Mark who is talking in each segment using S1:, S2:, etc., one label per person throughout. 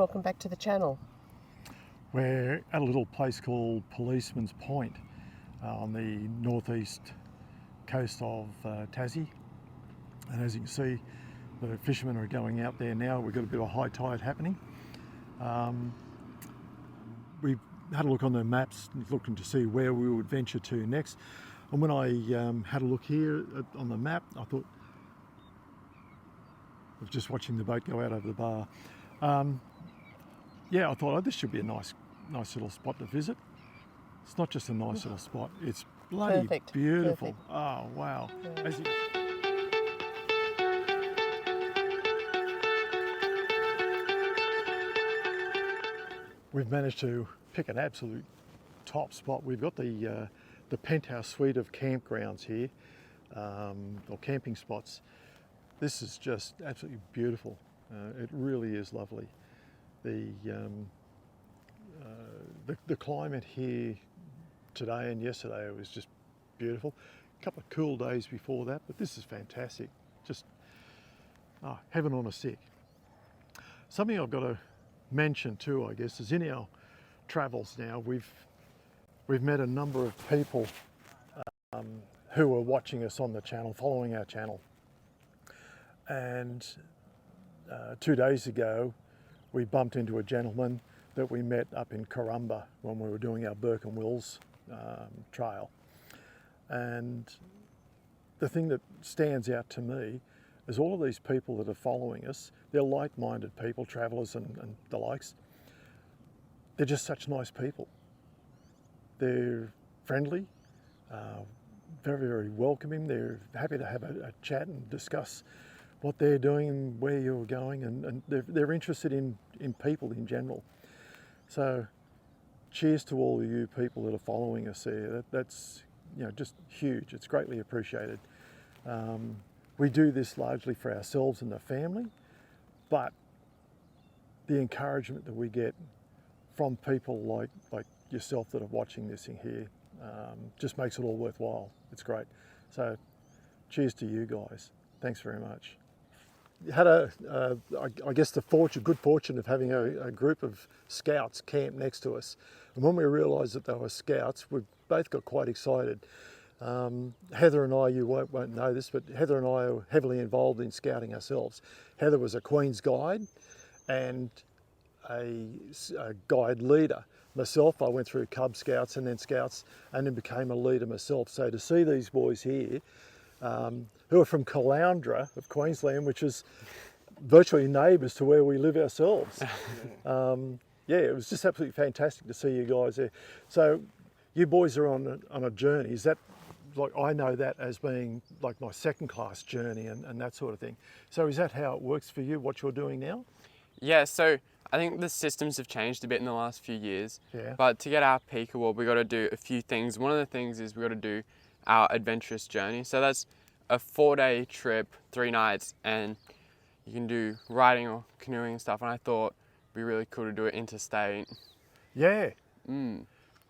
S1: welcome back to the channel.
S2: We're at a little place called Policemans Point on the northeast coast of Tassie, and as you can see, the fishermen are going out there now. We've got a bit of a high tide happening. We had a look on the maps looking to see where we would venture to next, and when I had a look here on the map, I thought, I was just watching the boat go out over the bar. Yeah, I thought, oh, this should be a nice little spot to visit. It's not just a nice little spot, it's bloody
S1: Perfect.
S2: beautiful.
S1: Perfect.
S2: Oh, wow.
S1: Yeah.
S2: We've managed to pick an absolute top spot. We've got the penthouse suite of campgrounds here, or camping spots. This is just absolutely beautiful. It really is lovely. The climate here today and yesterday was just beautiful. A couple of cool days before that, but this is fantastic. Just heaven on a stick. Something I've got to mention too, I guess, is in our travels now we've met a number of people who are watching us on the channel, following our channel. And 2 days ago, we bumped into a gentleman that we met up in Corumba when we were doing our Burke and Wills trail. And the thing that stands out to me is all of these people that are following us, they're like-minded people, travellers and the likes. They're just such nice people. They're friendly, very, very welcoming. They're happy to have a chat and discuss what they're doing and where you're going, and they're interested in people in general. So cheers to all of you people that are following us there. That's just huge. It's greatly appreciated. We do this largely for ourselves and the family, but the encouragement that we get from people like yourself that are watching this in here just makes it all worthwhile. It's great. So cheers to you guys. Thanks very much. Had I guess good fortune of having a group of scouts camp next to us, and when we realised that they were scouts, we both got quite excited. Heather and I, you won't know this, but Heather and I are heavily involved in scouting ourselves. Heather was a Queen's Guide and a guide leader. Myself, I went through Cub Scouts and then Scouts and then became a leader myself. So to see these boys here, who are from Caloundra of Queensland, which is virtually neighbours to where we live ourselves. Yeah, it was just absolutely fantastic to see you guys there. So you boys are on a journey. Is that, like, I know that as being like my second class journey and that sort of thing. So is that how it works for you, what you're doing now?
S3: Yeah, so I think the systems have changed a bit in the last few years.
S2: Yeah.
S3: But to get our peak award, we got to do a few things. One of the things is we got to do our adventurous journey. So that's a 4-day trip, 3 nights, and you can do riding or canoeing and stuff. And I thought it'd be really cool to do it interstate.
S2: Yeah.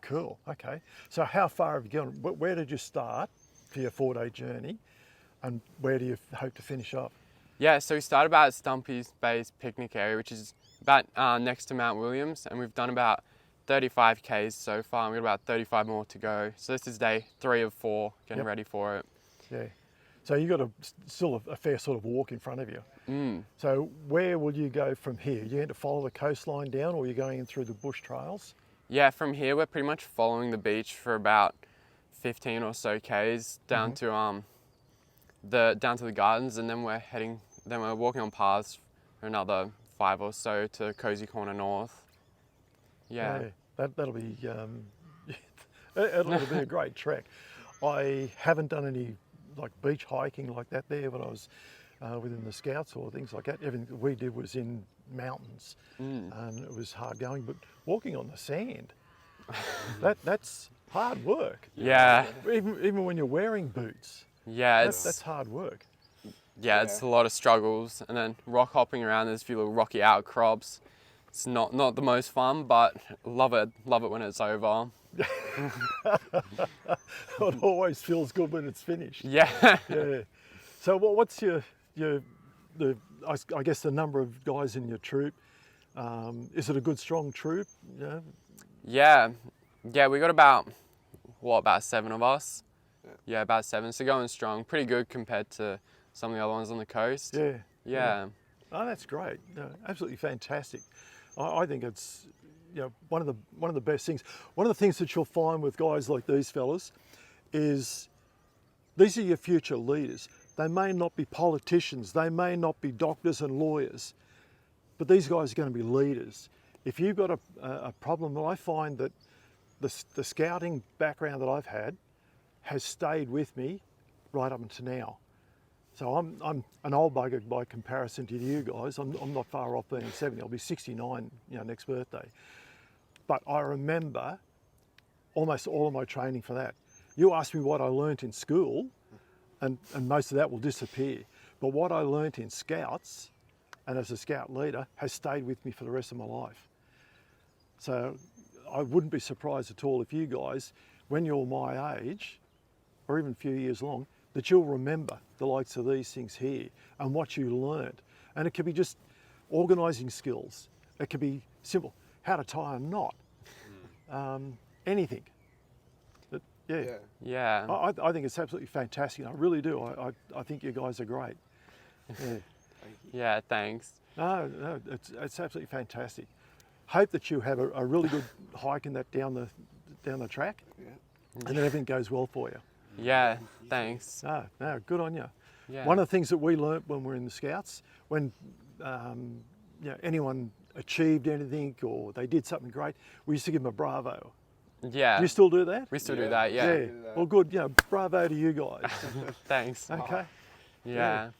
S2: Cool. Okay. So how far have you gone? Where did you start for your 4-day journey, and where do you hope to finish up?
S3: Yeah, so we started about at Stumpy's Bay's picnic area, which is about next to Mount Williams, and we've done about 35 Ks so far, and we've got about 35 more to go. So this is day 3 of 4, getting ready for it.
S2: Yeah. So you've got still a fair sort of walk in front of you. So where will you go from here? You going to follow the coastline down, or are you going in through the bush trails?
S3: Yeah, from here we're pretty much following the beach for about 15 or so Ks down to the gardens, and then we're walking on paths for another 5 or so to Cozy Corner North. Yeah.
S2: That'll be it'll be a great trek. I haven't done any like beach hiking like that there when I was within the Scouts or things like that. Everything that we did was in mountains, and it was hard going. But walking on the sand, that's hard work.
S3: Yeah.
S2: Even when you're wearing boots.
S3: Yeah,
S2: that's hard work.
S3: Yeah, it's a lot of struggles, and then rock hopping around. There's a few little rocky outcrops. It's not the most fun, but love it when it's over.
S2: It always feels good when it's finished.
S3: Yeah.
S2: Yeah. So what's I guess the number of guys in your troop? Is it a good, strong troop? You know?
S3: Yeah, we got about 7 of us? Yeah, about 7, so going strong. Pretty good compared to some of the other ones on the coast. Yeah.
S2: Oh, that's great. No, absolutely fantastic. I think it's, you know, one of the best things. One of the things that you'll find with guys like these fellas is these are your future leaders. They may not be politicians, they may not be doctors and lawyers, but these guys are going to be leaders. If you've got a problem, I find that the scouting background that I've had has stayed with me right up until now. So I'm an old bugger by comparison to you guys. I'm not far off being 70. I'll be 69, you know, next birthday. But I remember almost all of my training for that. You asked me what I learnt in school, and most of that will disappear. But what I learnt in Scouts, and as a Scout leader, has stayed with me for the rest of my life. So I wouldn't be surprised at all if you guys, when you're my age, or even a few years long, that you'll remember the likes of these things here and what you learned. And it could be just organising skills. It could be simple, how to tie a knot, anything. But
S3: Yeah.
S2: I think it's absolutely fantastic. I really do. I think you guys are great. Yeah.
S3: Yeah, thanks.
S2: No, it's absolutely fantastic. Hope that you have a really good hike in that down the track, and that everything goes well for you.
S3: Yeah, thanks.
S2: No, good on you.
S3: Yeah.
S2: One of the things that we learnt when we were in the Scouts, when you know, anyone achieved anything or they did something great, we used to give them a bravo.
S3: Yeah.
S2: Do you still do that?
S3: We still do that, yeah.
S2: Yeah. Well, good. You know, bravo to you guys.
S3: Thanks.
S2: Okay.
S3: Yeah.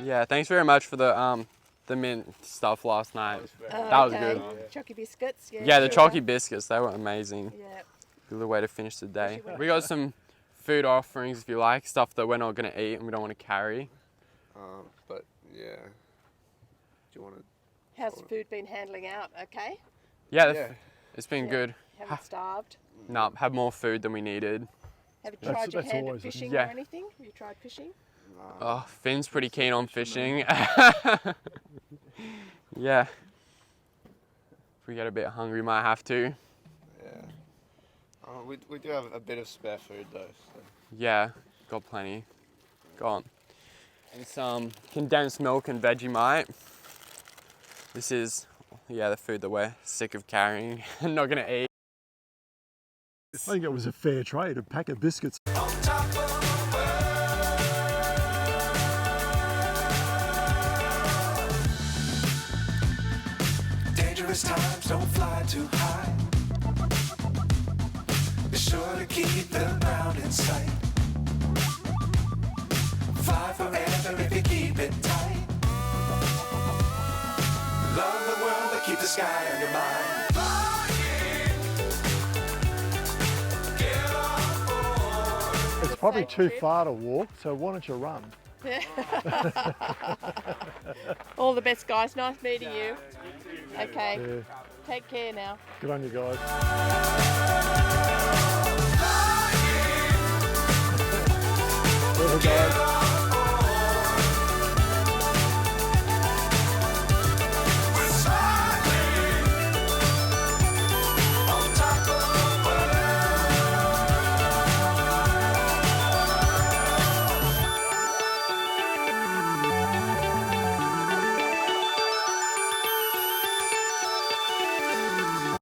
S3: Yeah, thanks very much for the mint stuff last night. That was good.
S1: Chalky biscuits.
S3: Yeah, the chalky biscuits, they were amazing.
S1: Yeah.
S3: Good way to finish the day. We got some food offerings if you like, stuff that we're not going to eat and we don't want to carry.
S4: But yeah, do you want to?
S1: How's the food been handling out? Okay.
S3: Yeah, it's been good.
S1: Haven't starved.
S3: No, had more food than we needed.
S1: Have you tried your
S2: that's
S1: hand at
S2: always a-
S1: fishing
S3: Yeah.
S1: or anything? Have you tried fishing?
S3: Oh, Finn's pretty keen on fishing. Yeah. If we get a bit hungry, might have to.
S4: Yeah. We do have a bit of spare food though. So.
S3: Yeah, got plenty. Got some condensed milk and Vegemite. This is, the food that we're sick of carrying and not gonna eat.
S2: I think it was a fair trade, a pack of biscuits.
S5: Dangerous times, don't fly too high. Be sure to keep the ground in sight. Fly forever if you keep it tight. Love the world, but keep the sky on your mind.
S2: It's probably too far to walk, so why don't you run?
S1: All the best, guys. Nice meeting you. Okay.
S2: Yeah.
S1: Take care now.
S2: Good on you guys. Well, guys.